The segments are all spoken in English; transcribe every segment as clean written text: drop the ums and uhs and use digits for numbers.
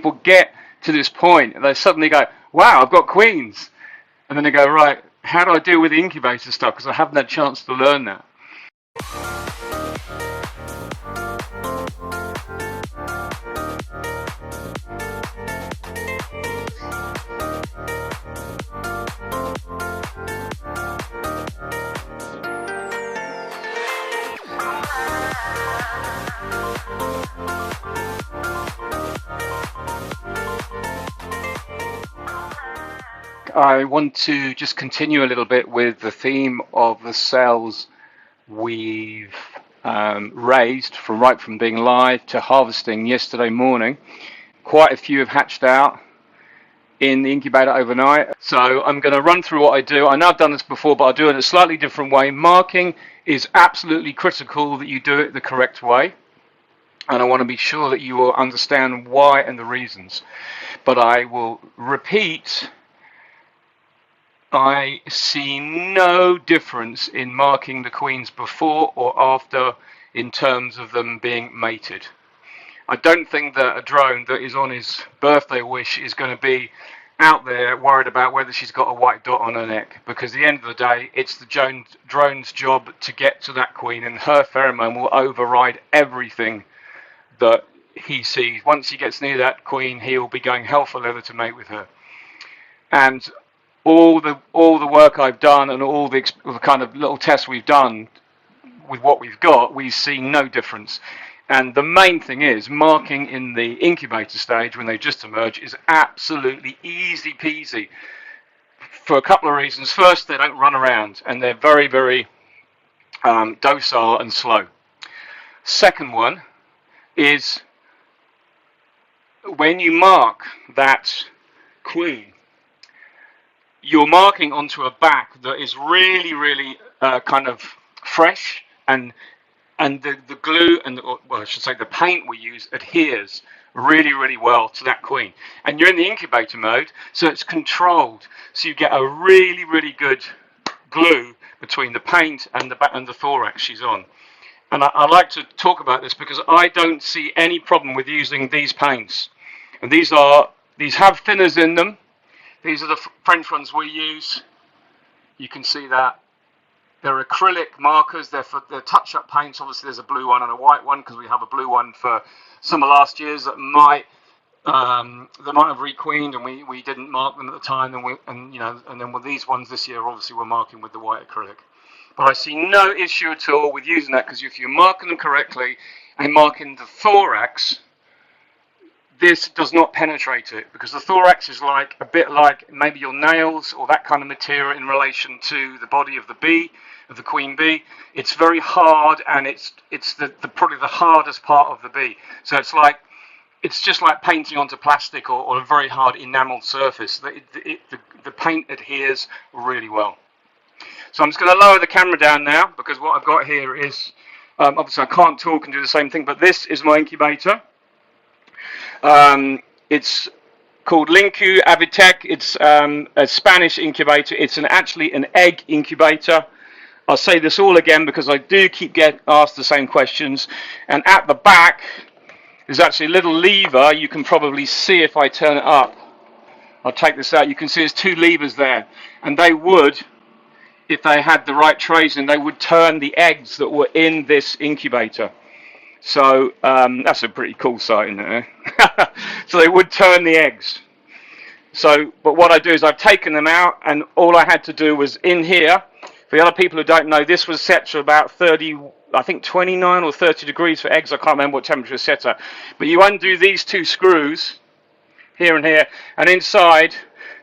People get to this point and they suddenly go, wow, I've got queens. And then they go, right, how do I deal with the incubator stuff? Because I haven't had a chance to learn that. I want to just continue a little bit with the theme of the cells we've raised from being live to harvesting yesterday morning. Quite a few have hatched out in the incubator overnight. So I'm going to run through what I do. I know I've done this before, but I'll do it in a slightly different way. Marking is absolutely critical that you do it the correct way. And I want to be sure that you will understand why and the reasons. But I will repeat, I see no difference in marking the queens before or after in terms of them being mated. I don't think that a drone that is on his birthday wish is going to be out there worried about whether she's got a white dot on her neck, because at the end of the day, it's the drone's job to get to that queen, and her pheromone will override everything that he sees. Once he gets near that queen, he will be going hell for leather to mate with her. And all the work I've done and all the kind of little tests we've done with what we've got, we see no difference. And the main thing is, marking in the incubator stage when they just emerge is absolutely easy peasy for a couple of reasons. First, they don't run around and they're very, very docile and slow. Second one is, when you mark that queen, you're marking onto a back that is really, really kind of fresh, and the glue I should say the paint we use adheres really, really well to that queen. And you're in the incubator mode, so it's controlled. So you get a really, really good glue between the paint and the thorax she's on. And I like to talk about this because I don't see any problem with using these paints. And these have thinners in them. These are the French ones we use. You can see that. They're acrylic markers. They're touch-up paints. Obviously, there's a blue one and a white one because we have a blue one for some of last year's that might have requeened, and we didn't mark them at the time. And then with these ones this year, obviously we're marking with the white acrylic. But I see no issue at all with using that, because if you're marking them correctly and marking the thorax, this does not penetrate it, because the thorax is like a bit like maybe your nails or that kind of material in relation to the body of the bee, of the queen bee. It's very hard, and it's probably the hardest part of the bee. So it's just like painting onto plastic or a very hard enameled surface. The paint adheres really well. So I'm just going to lower the camera down now, because what I've got here is obviously I can't talk and do the same thing, but this is my incubator. It's called Linku Avitec. It's a Spanish incubator. It's actually an egg incubator. I'll say this all again because I do keep getting asked the same questions. And at the back, there's actually a little lever. You can probably see if I turn it up. I'll take this out. You can see there's two levers there. And they would, if they had the right trays in, they would turn the eggs that were in this incubator. So that's a pretty cool sight, isn't it? So they would turn the eggs. But what I do is I've taken them out, and all I had to do was in here. For the other people who don't know, this was set to about 29 or 30 degrees for eggs. I can't remember what temperature it's set at. But you undo these two screws, here and here, and inside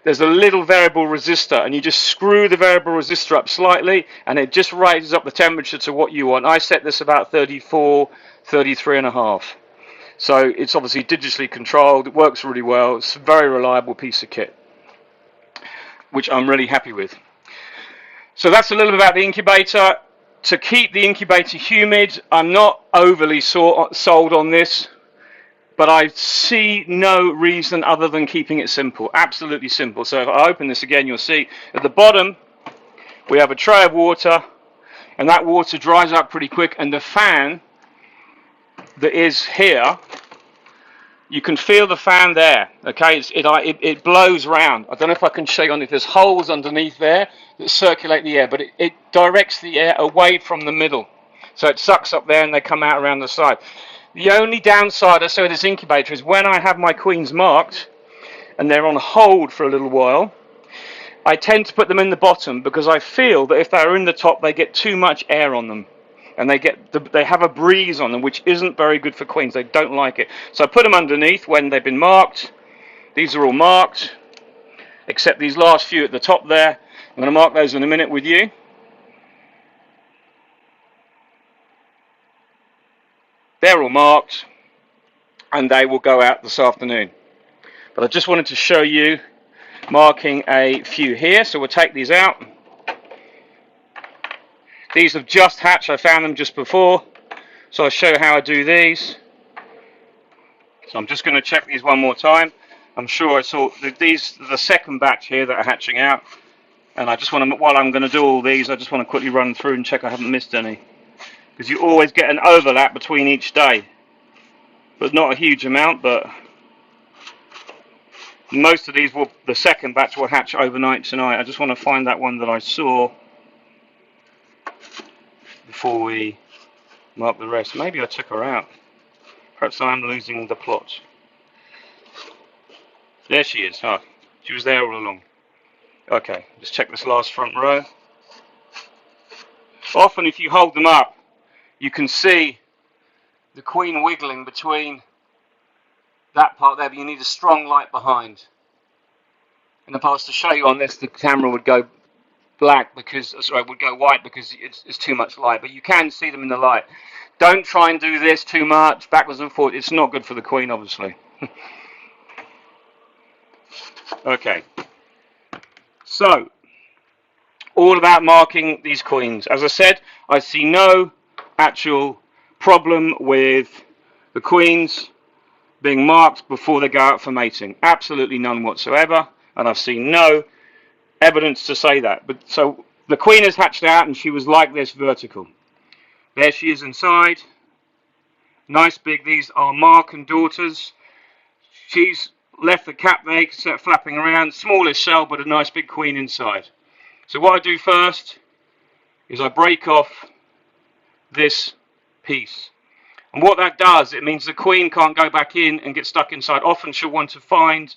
there's a little variable resistor, and you just screw the variable resistor up slightly, and it just raises up the temperature to what you want. I set this about 34, 33 and a half. So it's obviously digitally controlled. It works really well. It's a very reliable piece of kit, which I'm really happy with. So that's a little bit about the incubator. To keep the incubator humid, I'm not overly sold on this, but I see no reason other than keeping it simple, absolutely simple. So if I open this again, you'll see at the bottom we have a tray of water, and that water dries up pretty quick, and the fan that is here You can feel the fan there, okay? It blows round. I don't know if I can show you on it. There's holes underneath there that circulate the air, but it directs the air away from the middle. So it sucks up there and they come out around the side. The only downside I say with this incubator is when I have my queens marked and they're on hold for a little while, I tend to put them in the bottom because I feel that if they're in the top, they get too much air on them. And they have a breeze on them, which isn't very good for queens. They don't like it. So I put them underneath when they've been marked. These are all marked, except these last few at the top there. I'm going to mark those in a minute with you. They're all marked, and they will go out this afternoon. But I just wanted to show you marking a few here. So we'll take these out. These have just hatched. I found them just before. So I'll show you how I do these. So I'm just going to check these one more time. I'm sure I saw these are the second batch here that are hatching out. And I just want to, while I'm going to do all these, I just want to quickly run through and check I haven't missed any. Because you always get an overlap between each day. But not a huge amount, but most of these the second batch will hatch overnight tonight. I just want to find that one that I saw before we mark the rest. Maybe I took her out. Perhaps I am losing the plot. There she is. Oh, she was there all along. Okay, just check this last front row. Often if you hold them up, you can see the queen wiggling between that part there, but you need a strong light behind. And if I was to show you on this, the camera would go black because, sorry, would go white because it's too much light, but you can see them in the light. Don't try and do this too much, backwards and forwards. It's not good for the queen, obviously. Okay. So, all about marking these queens. As I said, I see no actual problem with the queens being marked before they go out for mating. Absolutely none whatsoever. And I've seen no evidence to say that. But so the queen has hatched out and she was like this vertical. There she is inside. Nice big. These are Mark and daughters. She's left the cap there, flapping around. Smallest shell, but a nice big queen inside. So what I do first is I break off this piece. And what that does, it means the queen can't go back in and get stuck inside. Often she'll want to find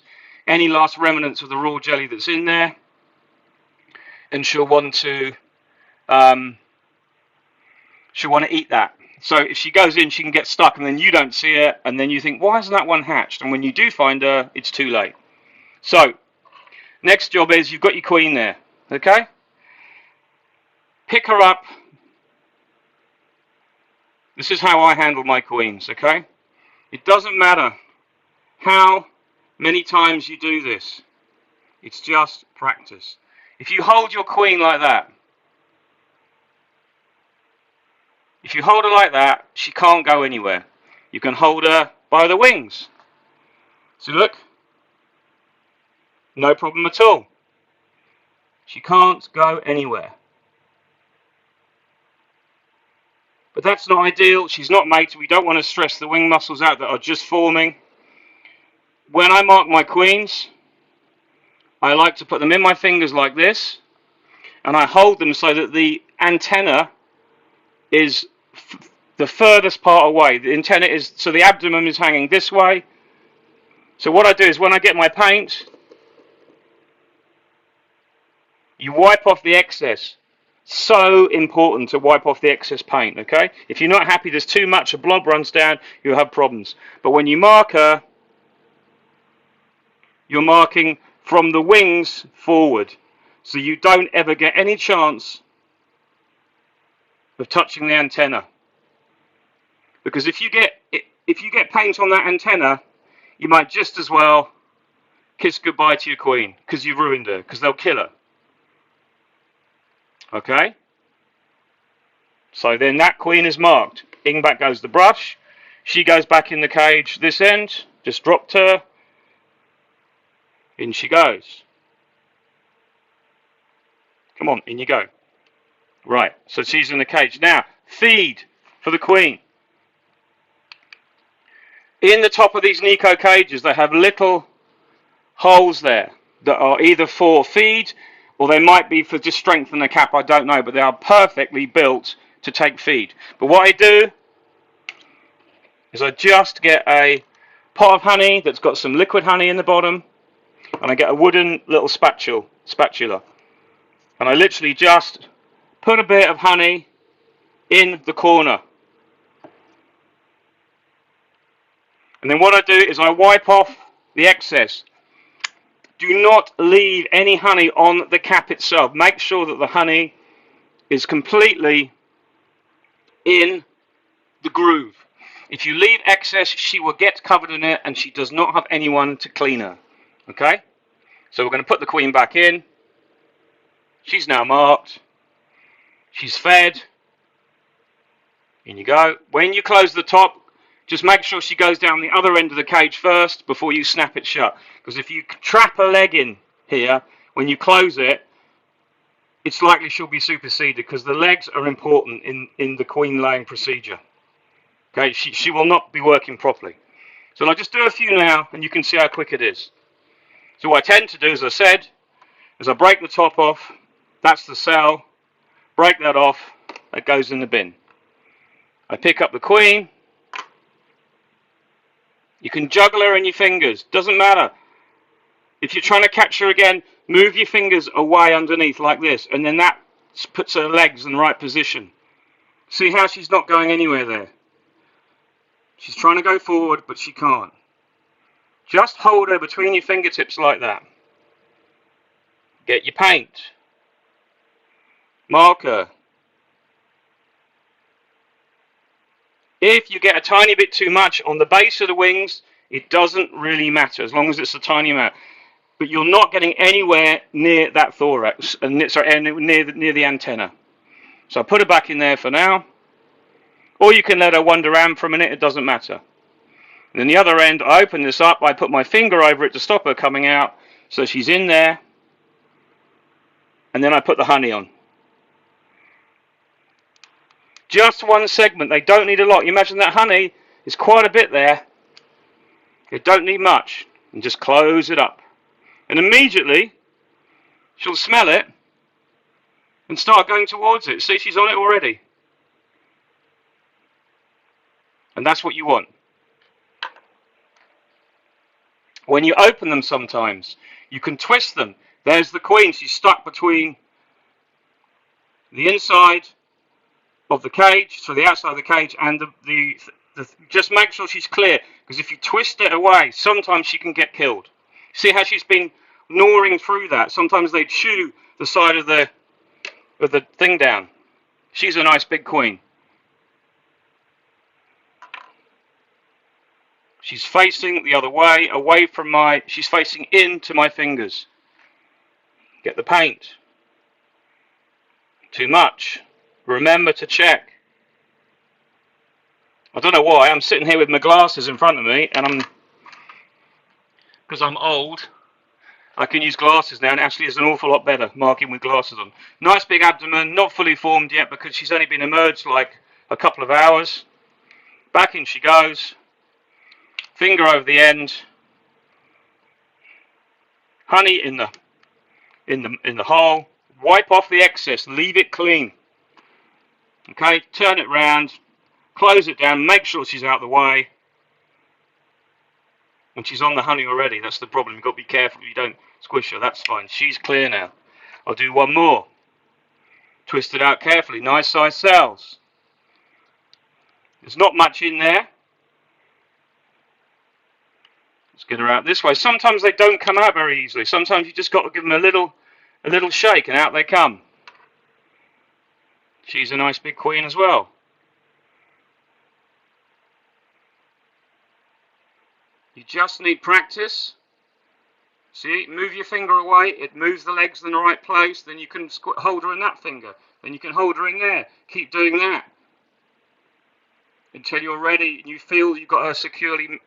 any last remnants of the raw jelly that's in there. And she'll want to eat that. So if she goes in, she can get stuck and then you don't see her. And then you think, why isn't that one hatched? And when you do find her, it's too late. So next job is you've got your queen there. Okay? Pick her up. This is how I handle my queens, okay? It doesn't matter how many times you do this. It's just practice. If you hold your queen like that, she can't go anywhere. You can hold her by the wings. So look, no problem at all. She can't go anywhere. But that's not ideal. She's not mated. We don't want to stress the wing muscles out that are just forming. When I mark my queens, I like to put them in my fingers like this, and I hold them so that the antenna is the furthest part away. The antenna is, so the abdomen is hanging this way. So what I do is when I get my paint, you wipe off the excess. So important to wipe off the excess paint, okay? If you're not happy there's too much, a blob runs down, you'll have problems. But when you mark her, you're marking from the wings forward. So you don't ever get any chance of touching the antenna. Because if you get paint on that antenna, you might just as well kiss goodbye to your queen, because you've ruined her, because they'll kill her. Okay? So then that queen is marked. In back goes the brush. She goes back in the cage this end. Just dropped her. In she goes. Come on, in you go. Right, so she's in the cage. Now, feed for the queen. In the top of these Nico cages, they have little holes there that are either for feed or they might be for just strengthen the cap, I don't know, but they are perfectly built to take feed. But what I do is I just get a pot of honey that's got some liquid honey in the bottom, and I get a wooden little spatula, and I literally just put a bit of honey in the corner. And then what I do is I wipe off the excess. Do not leave any honey on the cap itself. Make sure that the honey is completely in the groove. If you leave excess, she will get covered in it and she does not have anyone to clean her. Okay? So we're going to put the queen back in. She's now marked. She's fed. In you go. When you close the top, just make sure she goes down the other end of the cage first before you snap it shut. Because if you trap a leg in here, when you close it, it's likely she'll be superseded because the legs are important in the queen laying procedure. Okay, she will not be working properly. So I'll just do a few now and you can see how quick it is. So what I tend to do, as I said, is I break the top off. That's the cell. Break that off. That goes in the bin. I pick up the queen. You can juggle her in your fingers. Doesn't matter. If you're trying to catch her again, move your fingers away underneath like this. And then that puts her legs in the right position. See how she's not going anywhere there? She's trying to go forward, but she can't. Just hold her between your fingertips like that. Get your paint. Mark her. If you get a tiny bit too much on the base of the wings, it doesn't really matter, as long as it's a tiny amount. But you're not getting anywhere near that thorax, near the antenna. So I put her back in there for now. Or you can let her wander around for a minute, it doesn't matter. And then the other end, I open this up, I put my finger over it to stop her coming out, so she's in there. And then I put the honey on. Just one segment, they don't need a lot. You imagine that honey is quite a bit there. You don't need much. And just close it up. And immediately, she'll smell it and start going towards it. See, she's on it already. And that's what you want. When you open them sometimes, you can twist them. There's the queen. She's stuck between the inside of the cage, so the outside of the cage, and just make sure she's clear, because if you twist it away, sometimes she can get killed. See how she's been gnawing through that? Sometimes they chew the side of the thing down. She's a nice big queen. She's facing the other way, away from she's facing into my fingers. Get the paint. Too much. Remember to check. I don't know why, I'm sitting here with my glasses in front of me, and because I'm old, I can use glasses now, and it actually is an awful lot better marking with glasses on. Nice big abdomen, not fully formed yet because she's only been emerged like a couple of hours. Back in she goes. Finger over the end. Honey in the hole. Wipe off the excess. Leave it clean. Okay, turn it round. Close it down. Make sure she's out of the way. And she's on the honey already. That's the problem. You've got to be careful you don't squish her. That's fine. She's clear now. I'll do one more. Twist it out carefully. Nice size cells. There's not much in there. Let's get her out this way. Sometimes they don't come out very easily. Sometimes you just got to give them a little shake and out they come. She's a nice big queen as well. You just need practice. See, move your finger away. It moves the legs in the right place. Then you can hold her in that finger. Then you can hold her in there. Keep doing that until you're ready and you feel you've got her securely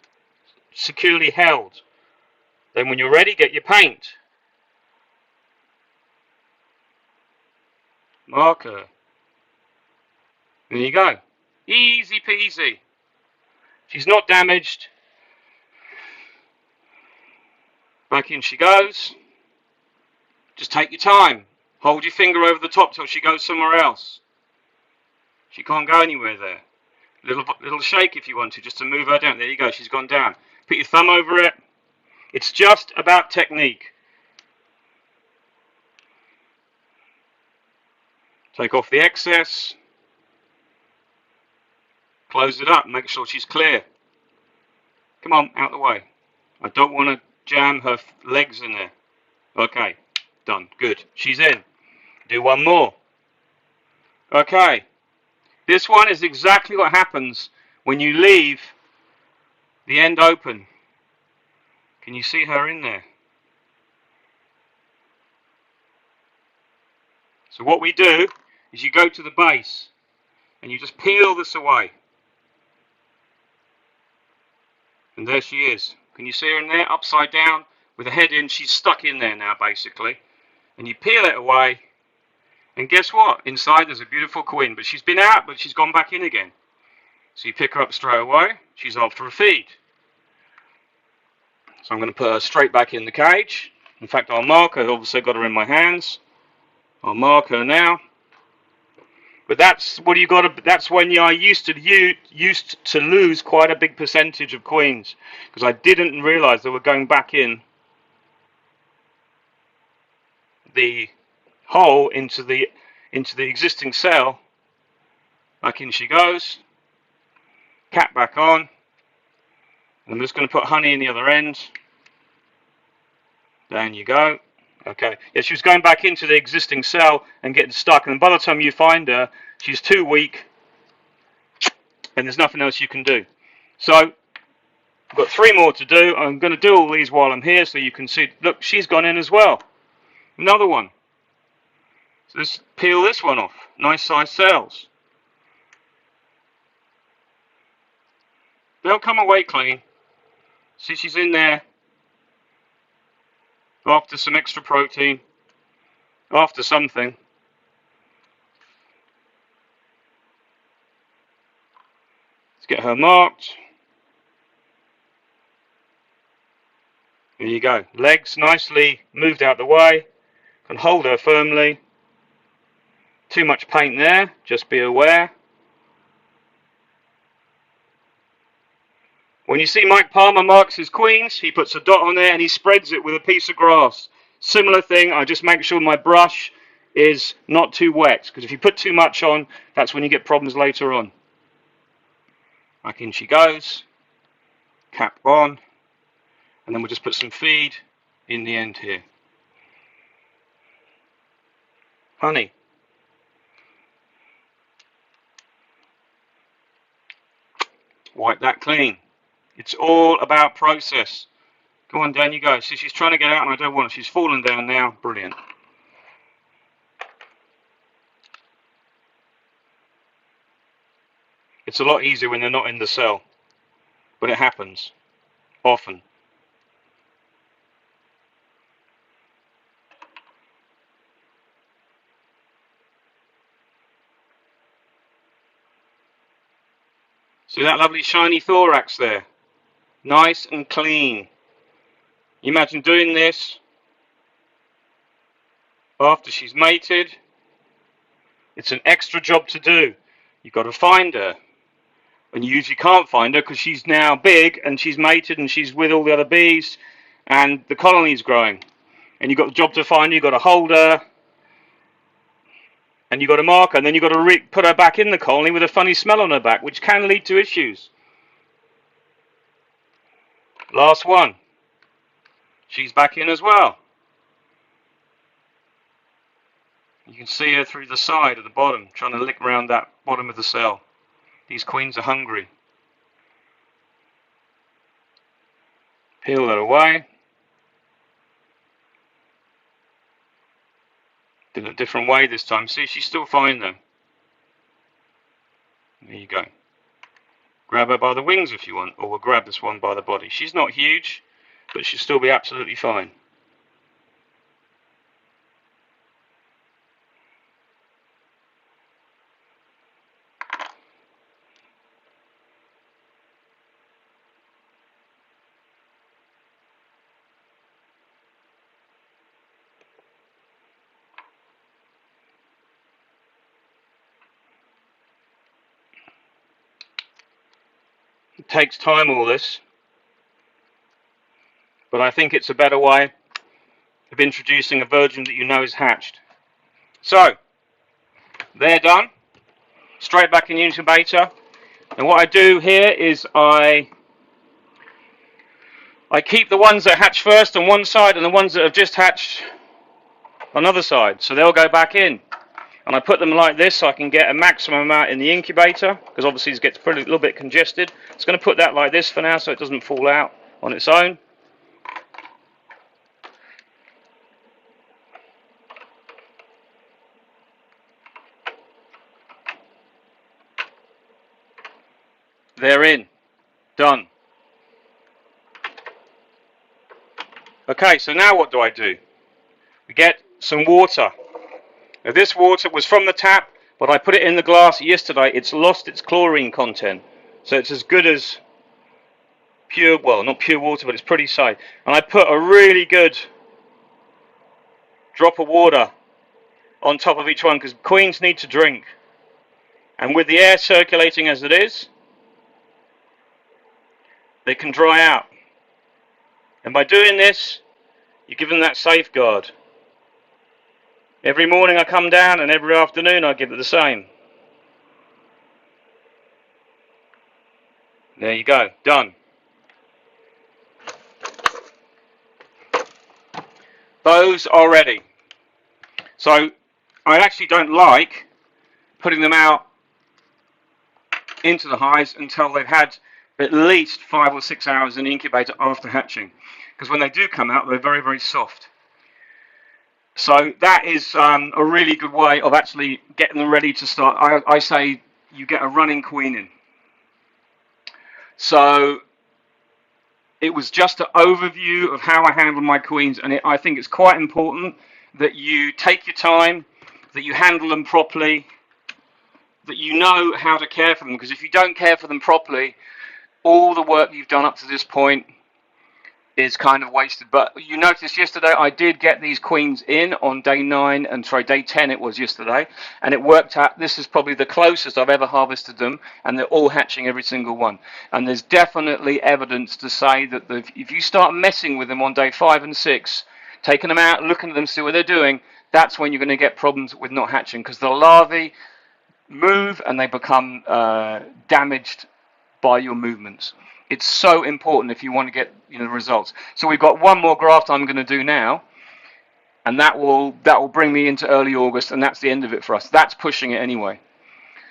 held. Then when you're ready, get your paint. Marker. There you go. Easy peasy. She's not damaged. Back in she goes. Just take your time. Hold your finger over the top till she goes somewhere else. She can't go anywhere there. Little shake if you want to, just to move her down. There you go, she's gone down. Put your thumb over it. It's just about technique. Take off the excess. Close it up, make sure she's clear. Come on, out the way. I don't want to jam her legs in there. Okay, done, good. She's in. Do one more. Okay, this one is exactly what happens when you leave the end open. Can you see her in there? So what we do is you go to the base and you just peel this away. And there she is. Can you see her in there? Upside down with the head in. She's stuck in there now basically. And you peel it away. And guess what? Inside there's a beautiful queen. But she's been out, but she's gone back in again. So you pick her up straight away. She's after a feed. So I'm going to put her straight back in the cage. In fact, I'll mark her. I've also got her in my hands. I'll mark her now. But that's what you got to. That's when I used to lose quite a big percentage of queens because I didn't realise they were going back in the hole into the existing cell. Back in she goes. Cap back on. I'm just going to put honey in the other end. Down you go. Okay. Yeah, she was going back into the existing cell and getting stuck. And by the time you find her, she's too weak. And there's nothing else you can do. So, I've got 3 more to do. I'm going to do all these while I'm here so you can see. Look, she's gone in as well. Another one. So let's peel this one off. Nice size cells. They'll come away clean. See, she's in there. After some extra protein. After something. Let's get her marked. There you go. Legs nicely moved out the way. Can hold her firmly. Too much paint there. Just be aware. When you see Mike Palmer marks his queens, he puts a dot on there and he spreads it with a piece of grass. Similar thing, I just make sure my brush is not too wet, because if you put too much on, that's when you get problems later on. Back in she goes. Cap on. And then we'll just put some feed in the end here. Honey. Wipe that clean. It's all about process. Go on, down you go. See, she's trying to get out and I don't want her. She's fallen down now. Brilliant. It's a lot easier when they're not in the cell. But it happens. Often. See that lovely shiny thorax there? Nice and clean. You imagine doing this after she's mated. It's an extra job to do. You've got to find her. And you usually can't find her because she's now big and she's mated and she's with all the other bees and the colony's growing. And you've got the job to find her, you've got to hold her and you've got to mark her and then you've got to put her back in the colony with a funny smell on her back, which can lead to issues. Last one. She's back in as well. You can see her through the side at the bottom, trying to lick around that bottom of the cell. These queens are hungry. Peel that away. Did it a different way this time. See, she's still fine though. There you go. Grab her by the wings if you want, or we'll grab this one by the body. She's not huge, but she'll still be absolutely fine. takes time, all this, but I think it's a better way of introducing a virgin that you know is hatched. So, they're done. Straight back in the incubator. And what I do here is I keep the ones that hatch first on one side and the ones that have just hatched on the other side. So they'll go back in. And I put them like this so I can get a maximum amount in the incubator, because obviously it gets pretty, a little bit congested. It's going to put that like this for now so it doesn't fall out on its own. They're in. Done. Okay, so now what do? We get some water. Now this water was from the tap, but I put it in the glass yesterday. It's lost its chlorine content. So it's as good as pure, well, not pure water, but it's pretty safe. And I put a really good drop of water on top of each one, because queens need to drink. And with the air circulating as it is, they can dry out. And by doing this, you give them that safeguard. Every morning I come down, and every afternoon I give it the same. There you go, done. Those are ready. So I actually don't like putting them out into the hives until they've had at least 5 or 6 hours in the incubator after hatching, because when they do come out, they're very, very soft. So that is a really good way of actually getting them ready to start. I say you get a running queen in. So it was just an overview of how I handle my queens, and I think it's quite important that you take your time, that you handle them properly, that you know how to care for them, because if you don't care for them properly, all the work you've done up to this point is kind of wasted. But you noticed yesterday I did get these queens in on day 9, and sorry, day 10 it was yesterday, and it worked out. This is probably the closest I've ever harvested them, and they're all hatching, every single one. And there's definitely evidence to say that if you start messing with them on day 5 and 6, taking them out, looking at them, see what they're doing, that's when you're going to get problems with not hatching, because the larvae move and they become damaged by your movements. It's so important if you want to get the results. So we've got one more graft I'm going to do now, and that will bring me into early August, and that's the end of it for us. That's pushing it anyway.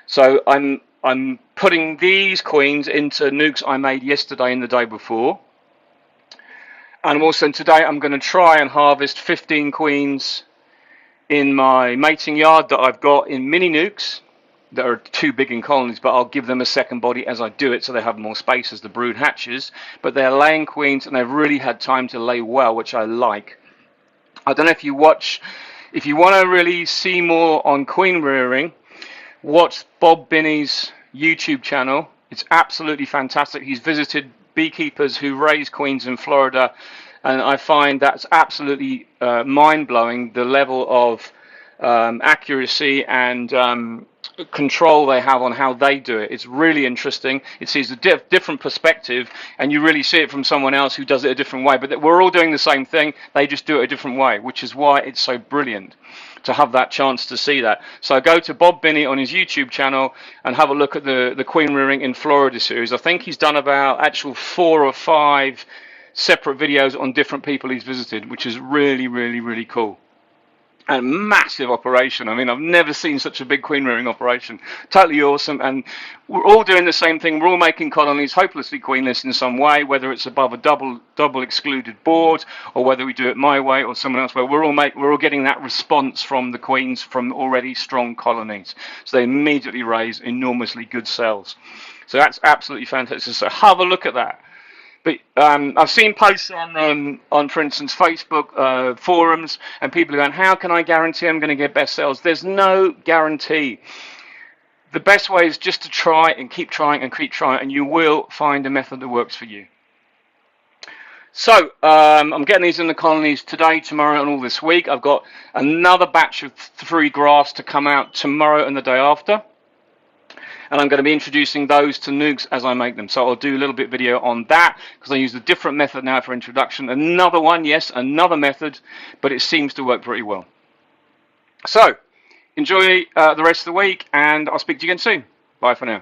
So I'm putting these queens into nukes I made yesterday and the day before, and also today I'm going to try and harvest 15 queens in my mating yard that I've got in mini nukes that are too big in colonies, but I'll give them a second body as I do it so they have more space as the brood hatches. But they're laying queens and they've really had time to lay well, which I like. I don't know if you want to really see more on queen rearing, watch Bob Binney's YouTube channel. It's absolutely fantastic. He's visited beekeepers who raise queens in Florida, and I find that's absolutely mind-blowing, the level of accuracy and control they have on how they do it. It's really interesting. It sees a different perspective, and you really see it from someone else who does it a different way, but we're all doing the same thing, they just do it a different way, which is why it's so brilliant to have that chance to see that. So go to Bob Binney on his YouTube channel and have a look at the Queen Rearing in Florida series. I think he's done about actual 4 or 5 separate videos on different people he's visited, which is really, really, really cool. A massive operation. I mean, I've never seen such a big queen rearing operation. Totally awesome, and we're all doing the same thing. We're all making colonies hopelessly queenless in some way, whether it's above a double excluded board, or whether we do it my way or someone else way. We're all getting that response from the queens from already strong colonies, so they immediately raise enormously good cells. So that's absolutely fantastic. So have a look at that. But I've seen posts on, for instance, Facebook forums, and people are going, how can I guarantee I'm going to get best sales? There's no guarantee. The best way is just to try and keep trying, and you will find a method that works for you. So I'm getting these in the colonies today, tomorrow, and all this week. I've got another batch of 3 grafts to come out tomorrow and the day after. and I'm going to be introducing those to nukes as I make them. So I'll do a little bit video on that, because I use a different method now for introduction. Another one, yes, another method, but it seems to work pretty well. So enjoy the rest of the week, and I'll speak to you again soon. Bye for now.